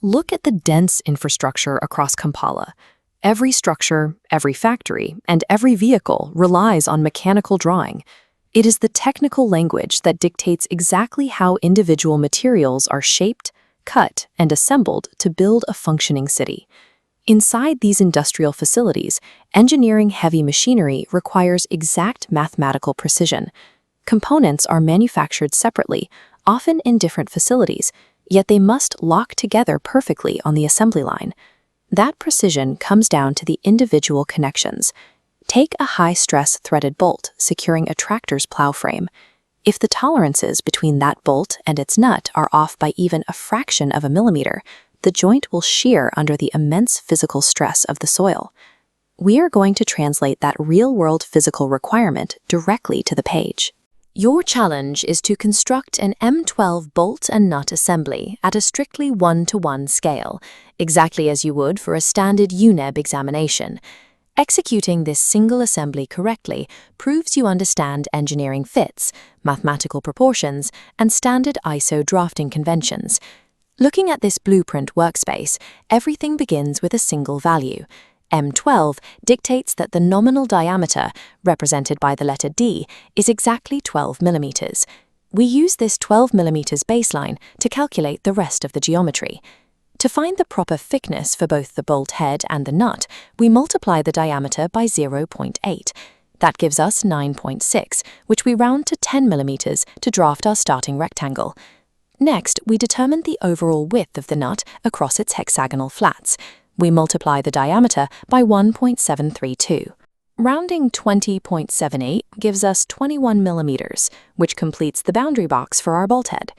Look at the dense infrastructure across Kampala. Every structure, every factory, and every vehicle relies on mechanical drawing. It is the technical language that dictates exactly how individual materials are shaped, cut, and assembled to build a functioning city. Inside these industrial facilities, engineering heavy machinery requires exact mathematical precision. Components are manufactured separately, often in different facilities, yet they must lock together perfectly on the assembly line. That precision comes down to the individual connections. Take a high-stress threaded bolt securing a tractor's plow frame. If the tolerances between that bolt and its nut are off by even a fraction of a millimeter, the joint will shear under the immense physical stress of the soil. We are going to translate that real-world physical requirement directly to the page. Your challenge is to construct an M12 bolt and nut assembly at a strictly 1-to-1 scale, exactly as you would for a standard UNEB examination. Executing this single assembly correctly proves you understand engineering fits, mathematical proportions, and standard ISO drafting conventions. Looking at this blueprint workspace, everything begins with a single value. M12 dictates that the nominal diameter, represented by the letter D, is exactly 12 millimeters. We use this 12 millimeters baseline to calculate the rest of the geometry. To find the proper thickness for both the bolt head and the nut, we multiply the diameter by 0.8. That gives us 9.6, which we round to 10 millimeters to draft our starting rectangle. Next, we determine the overall width of the nut across its hexagonal flats. We multiply the diameter by 1.732. Rounding 20.78 gives us 21 millimeters, which completes the boundary box for our bolt head.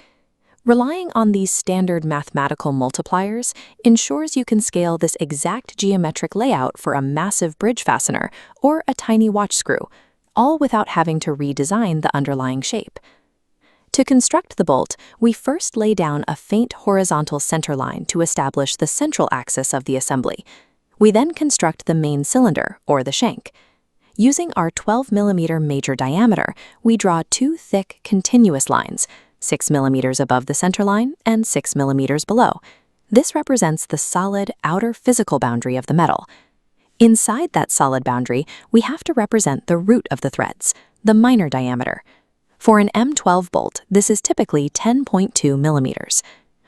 Relying on these standard mathematical multipliers ensures you can scale this exact geometric layout for a massive bridge fastener or a tiny watch screw, all without having to redesign the underlying shape. To construct the bolt, we first lay down a faint horizontal center line to establish the central axis of the assembly. We then construct the main cylinder, or the shank. Using our 12 millimeter major diameter, we draw two thick, continuous lines, 6 millimeters above the center line and 6 millimeters below. This represents the solid outer physical boundary of the metal. Inside that solid boundary, we have to represent the root of the threads, the minor diameter. For an M12 bolt, this is typically 10.2 millimeters.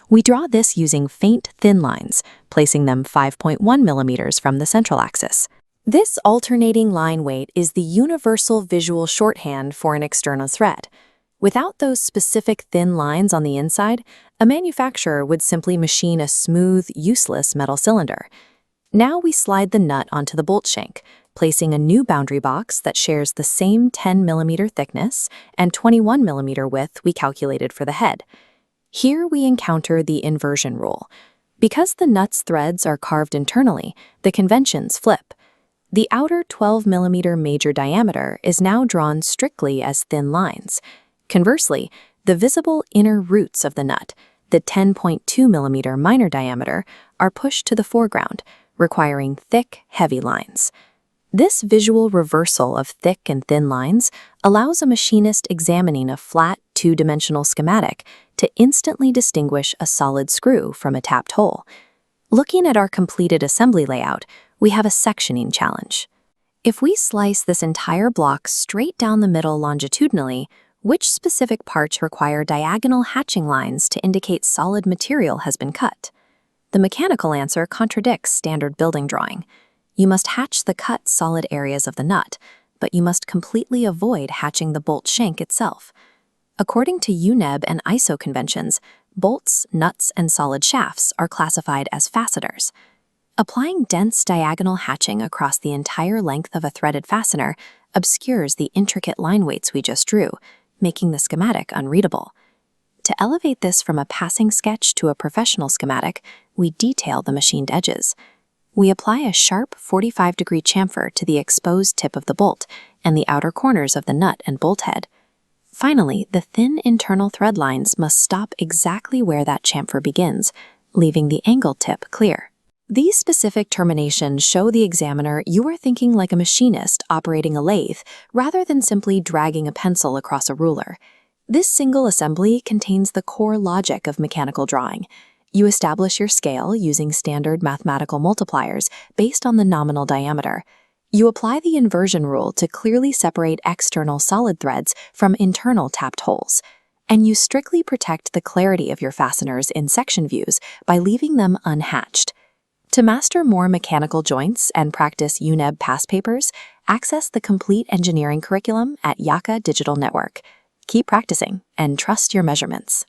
We draw this using faint, thin lines, placing them 5.1 millimeters from the central axis. This alternating line weight is the universal visual shorthand for an external thread. Without those specific thin lines on the inside, a manufacturer would simply machine a smooth, useless metal cylinder. Now we slide the nut onto the bolt shank, placing a new boundary box that shares the same 10 millimeter thickness and 21 millimeter width we calculated for the head. Here we encounter the inversion rule. Because the nut's threads are carved internally, the conventions flip. The outer 12 millimeter major diameter is now drawn strictly as thin lines. Conversely, the visible inner roots of the nut, the 10.2 millimeter minor diameter, are pushed to the foreground, requiring thick, heavy lines. This visual reversal of thick and thin lines allows a machinist examining a flat, two-dimensional schematic to instantly distinguish a solid screw from a tapped hole. Looking at our completed assembly layout, we have a sectioning challenge. If we slice this entire block straight down the middle longitudinally, which specific parts require diagonal hatching lines to indicate solid material has been cut? The mechanical answer contradicts standard building drawing. You must hatch the cut solid areas of the nut, but you must completely avoid hatching the bolt shank itself. According to UNEB and ISO conventions, bolts, nuts, and solid shafts are classified as fasteners. Applying dense diagonal hatching across the entire length of a threaded fastener obscures the intricate line weights we just drew, making the schematic unreadable. To elevate this from a passing sketch to a professional schematic, we detail the machined edges. We apply a sharp 45-degree chamfer to the exposed tip of the bolt and the outer corners of the nut and bolt head. Finally, the thin internal thread lines must stop exactly where that chamfer begins, leaving the angled tip clear. These specific terminations show the examiner you are thinking like a machinist operating a lathe rather than simply dragging a pencil across a ruler. This single assembly contains the core logic of mechanical drawing. You establish your scale using standard mathematical multipliers based on the nominal diameter. You apply the inversion rule to clearly separate external solid threads from internal tapped holes. And you strictly protect the clarity of your fasteners in section views by leaving them unhatched. To master more mechanical joints and practice UNEB past papers, access the complete engineering curriculum at Yaka Digital Network. Keep practicing and trust your measurements.